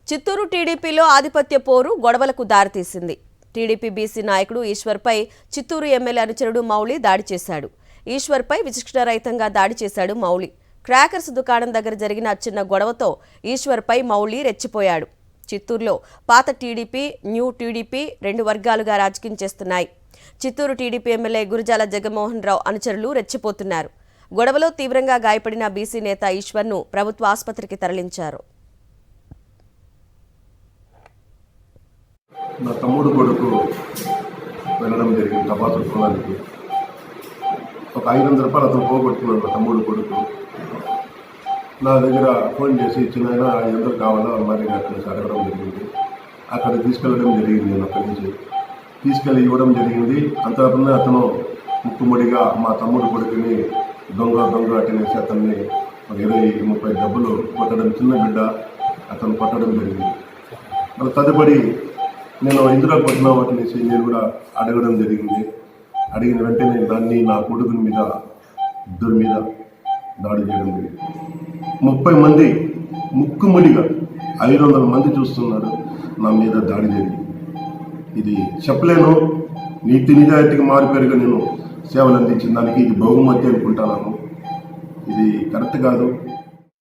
చిత్తూరు టీడీపీలో ఆధిపత్య పోరు గొడవలకు దారితీసింది. టీడీపీ బీసీ నాయకుడు ఈశ్వర్పై చిత్తూరు ఎమ్మెల్యే అనుచరుడు మౌలి దాడి చేశాడు. ఈశ్వర్పై విచక్షణరహితంగా దాడి చేశాడు మౌలి. క్రాకర్స్ దుకాణం దగ్గర జరిగిన చిన్న గొడవతో ఈశ్వర్పై మౌలి రెచ్చిపోయాడు. చిత్తూరులో పాత టీడీపీ, న్యూ టీడీపీ రెండు వర్గాలుగా రాజకీయం చేస్తున్నాయి. చిత్తూరు టీడీపీ ఎమ్మెల్యే గురజాల జగన్మోహన్ రావు అనుచరులు రెచ్చిపోతున్నారు. గొడవలో తీవ్రంగా గాయపడిన బీసీ నేత ఈశ్వర్ను ప్రభుత్వ ఆసుపత్రికి తరలించారు. నా తమ్ముడు కొడుకు వెళ్ళడం జరిగింది టపాసులు కొనడానికి. ఒక 500 రూపాయలు అతను పోగొట్టుకున్నాడు. నా తమ్ముడు కొడుకు నా దగ్గర ఫోన్ చేసి ఇచ్చిన 500 కావాలా మరి అక్కడ అడగడం జరిగింది. అక్కడ తీసుకెళ్ళడం జరిగింది. నేను అక్కడి నుంచి తీసుకెళ్ళి ఇవ్వడం జరిగింది. అంతకుముందు అతను ముక్కుముడిగా మా తమ్ముడు కొడుకుని దొంగ అటనేసి అతన్ని 20-30 డబ్బులు కొట్టడం, చిన్న బిడ్డ అతను కొట్టడం జరిగింది. మరి తదుపరి నేను ఇందులో కొట్టిన వాటినేసి నేను కూడా అడగడం జరిగింది. అడిగిన వెంటనే దాన్ని నా కొడుకుని మీద ఇద్దరి మీద దాడి చేయడం జరిగింది. 30 మంది ముక్కుముడిగా 500 మంది చూస్తున్నారు నా మీద దాడి జరిగింది. ఇది చెప్పలేను. నీతి నిజాయితీకి మారుపేరుగా నేను సేవలు అందించిన దానికి ఇది బహుమతి అనుకుంటున్నాను. ఇది కరెక్ట్ కాదు.